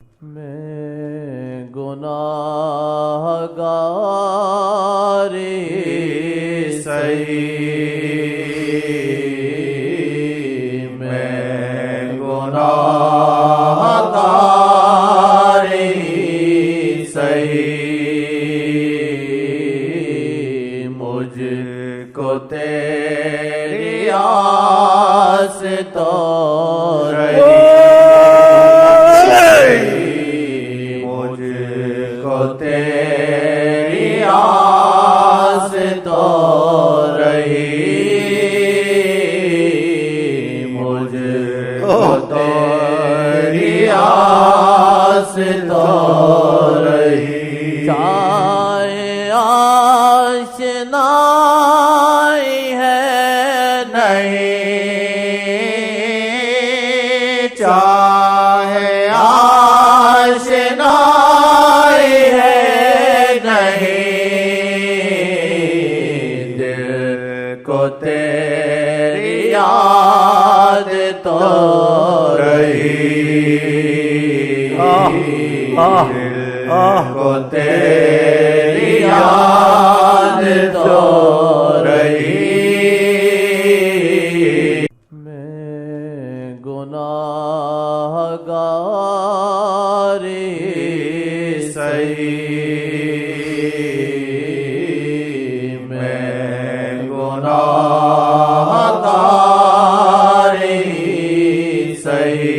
میں گناہگار سہی، میں گناہگار سہی، مجھ کو تیری آس تو رہی، تیری آس تو رہی، مجھ کو تیری آس تو رہی، چاہے آشنائی ہے نہیں، چاہے آشنائی ہے نہیں، دل کو تیری یاد تو رہی، دل کو تیری یاد تو رہی، میں گناہگار سہی، میں گناہگار سہی،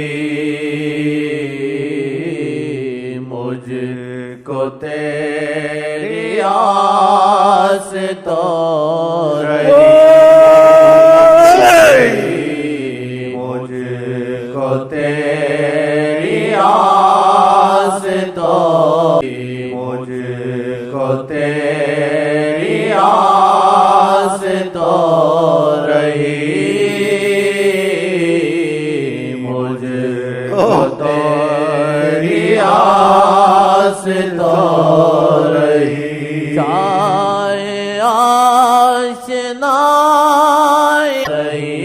مجھ کو تیری آس تو رہی، مجھ کو تیری آس تو، مجھ کو تیری آس تو رہی، مجھ کو تیری آس تو رہی، چاہے آشنائی رہی،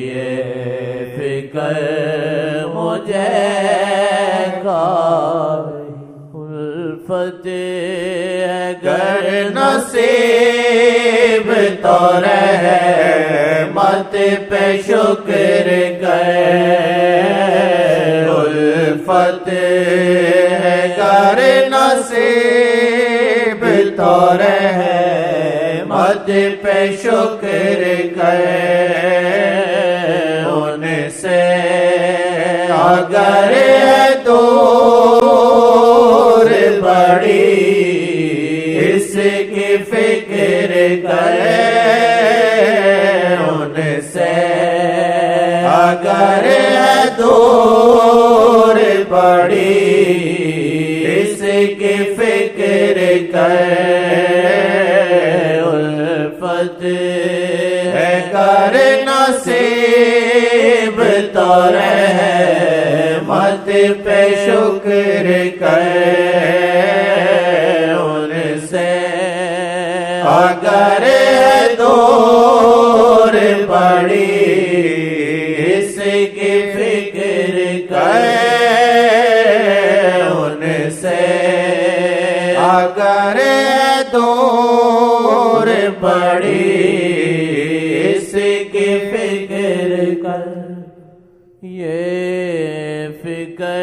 یہ فکر مجھے الفت اگر نصیب تو رحمت پہ شکر کر، الفت اگر نصیب تو رحمت پہ شکر کر، ان سے اگر دور بڑی اس کی فکر کرے، ان سے اگر دور بڑی اس کی فکر کرے، الفت ہے کر نصیب تو رحمت پہ شکر کرے، ان سے اگر دور پڑی اس کی فکر کرے، ان سے اگر دور پڑی اس کی فکر کر، یہ فکر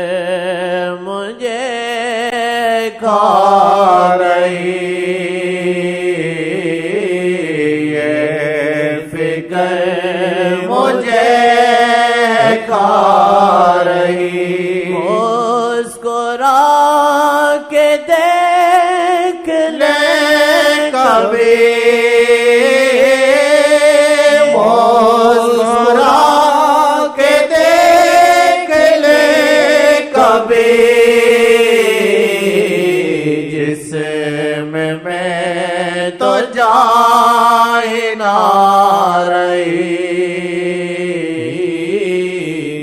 مجھے کھا رہی، یہ فکر مجھے کھا رہی، مسکرا کے دیکھ لے کبھی، جسم میں تو جائے نہ رہی،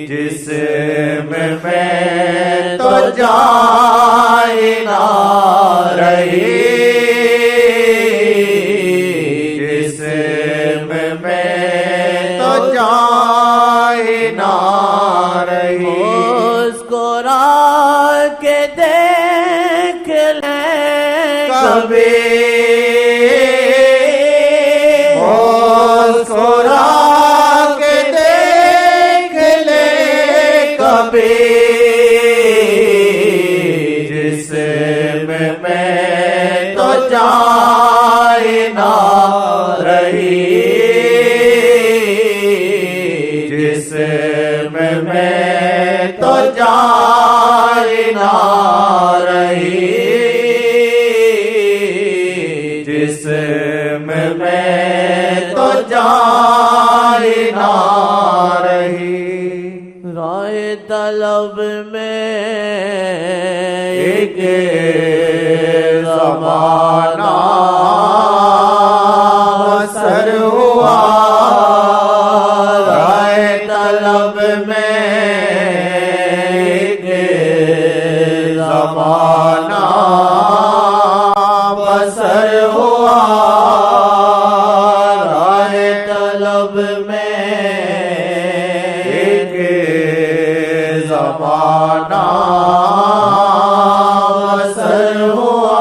جسم میں تو جائے نہ رہی، جسم میں تو جائے نہ رہی، کبھی مسکرا کے دیکھ لے کبھی جسم میں تو جان نہ رہی جسم میں تو جان نہ رہی جسم میں تو جان نہ رہی رائے طلب میں ایک زمانہ بسر ہوا رائے طلب میں ایک زمانہ بسر ہوا رائے طلب میں ایک زمانہ بسر ہوا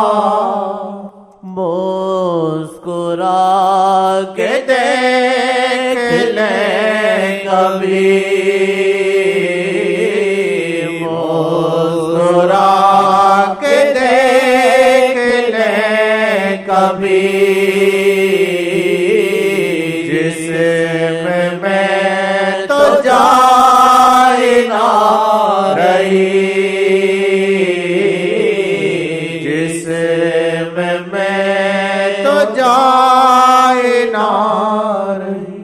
مسکرا کے دیکھ لیں کبھی مسکرا کے دیکھ لیں کبھی جسم میں تو جان نہ رہی جسم میں تو جان نہ رہی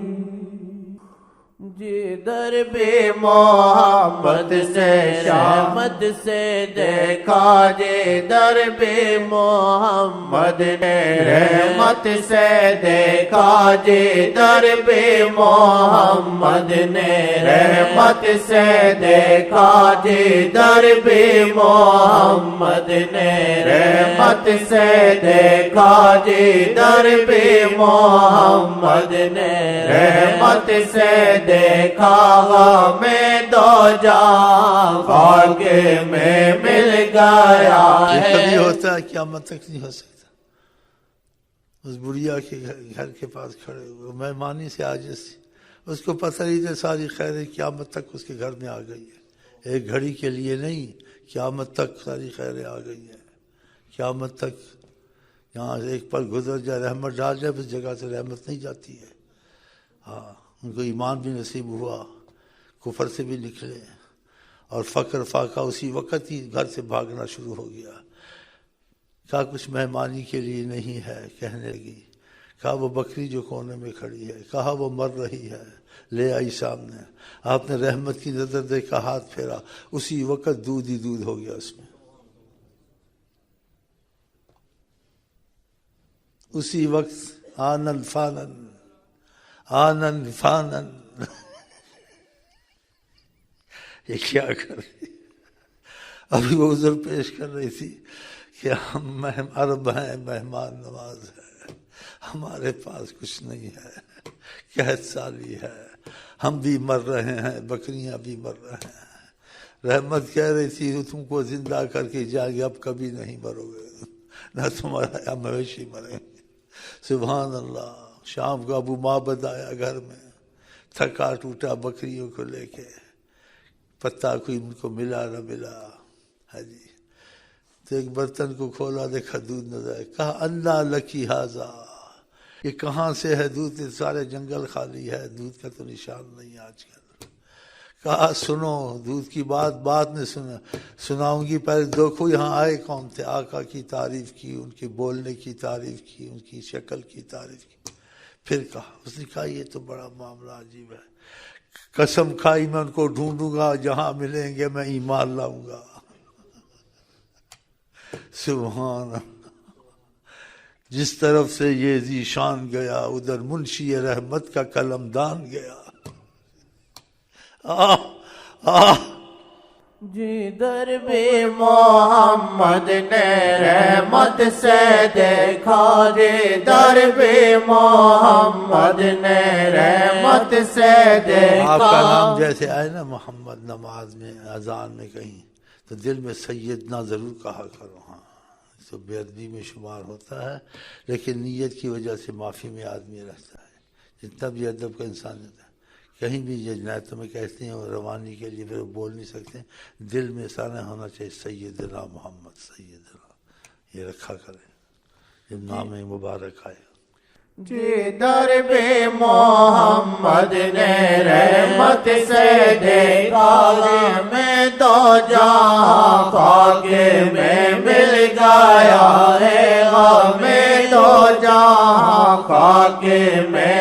جدھر بھی محمد سے شامت سے دیکھا جدھر بھی محمد نے رحمت سے دیکھا جدھر بھی محمد نے رحمت سے دیکھا جدھر بھی محمد نے رحمت سے دیکھا جدھر بھی محمد نے رحمت سے دیکھا ہمیں دو جہاں خاک میں مل گیا ہے کبھی ہوتا ہے قیامت تک نہیں ہو سکتا اس بڑھیا کے گھر کے پاس کھڑے ہوئے مہمانی سے عاجز تھی اس کو پتہ نہیں تھا ساری خیریں قیامت تک اس کے گھر میں آ گئی ہے ایک گھڑی کے لیے نہیں قیامت تک ساری خیریں آ گئی ہیں قیامت تک یہاں سے ایک پل گزر جائے رحمت ڈال جائے اس جگہ سے رحمت نہیں جاتی ہے ہاں ان کو ایمان بھی نصیب ہوا کفر سے بھی نکلے اور فقر فاقہ اسی وقت ہی گھر سے بھاگنا شروع ہو گیا کہا کچھ مہمانی کے لیے نہیں ہے کہنے لگی کہا وہ بکری جو کونے میں کھڑی ہے کہا وہ مر رہی ہے لے آئی سامنے آپ نے رحمت کی نظر دیکھا ہاتھ پھیرا اسی وقت دودھ ہی دودھ ہو گیا اس میں اسی وقت آنن فانن آنن فانن یہ کیا کر رہی ابھی وہ عذر پیش کر رہی تھی کہ ہم عرب ہیں مہمان نواز ہے ہمارے پاس کچھ نہیں ہے قحط سالی ہے ہم بھی مر رہے ہیں بکریاں بھی مر رہے ہیں رحمت کہہ رہی تھی تم کو زندہ کر کے جائے گے اب کبھی نہیں مرو گے نہ تمہارا ہم مویشی مریں گے سبحان اللہ شام کو ابو معبد آیا گھر میں تھکا ٹوٹا بکریوں کو لے کے پتا کوئی ان کو ملا نہ ملا ہے جی تو ایک برتن کو کھولا دیکھا دودھ نظر آئے کہا اللہ لکی حاضا یہ کہاں سے ہے دودھ سارے جنگل خالی ہے دودھ کا تو نشان نہیں آج کل کہا سنو دودھ کی بات نے سناؤں گی پہلے دیکھو یہاں آئے کون تھے آقا کی تعریف کی ان کے بولنے کی تعریف کی ان کی شکل کی تعریف کی پھر کہا اس نے کہا یہ تو بڑا معاملہ عجیب ہے قسم کھائی میں ان کو ڈھونڈوں گا جہاں ملیں گے میں ایمان لاؤں گا سبحان جس طرف سے یہ ذیشان گیا ادھر منشی رحمت کا قلمدان گیا جدھر بھی محمد نے رحمت سے دیکھا جدھر بھی محمد نے رحمت سے دیکھا آپ کا نام جیسے آئے نا محمد نماز میں اذان میں کہیں تو دل میں سیدنا ضرور کہا کرو ہاں تو بے ادبی میں شمار ہوتا ہے، لیکن نیت کی وجہ سے معافی میں آدمی رہتا ہے، جتنا بھی ادب کا انسان ہوتا ہے۔ کہیں بھی یہ جنایت میں کہتے ہیں اور روانی کے لیے پھر بول نہیں سکتے، دل میں سارا ہونا چاہیے سیدنا محمد سیدنا، یہ رکھا کریں جب نام مبارک آئے۔ جی درب محمد نے رحمت سے دیکھا، میں تو جہاں خاک میں مل گیا ہے، میں تو جہاں خاک میں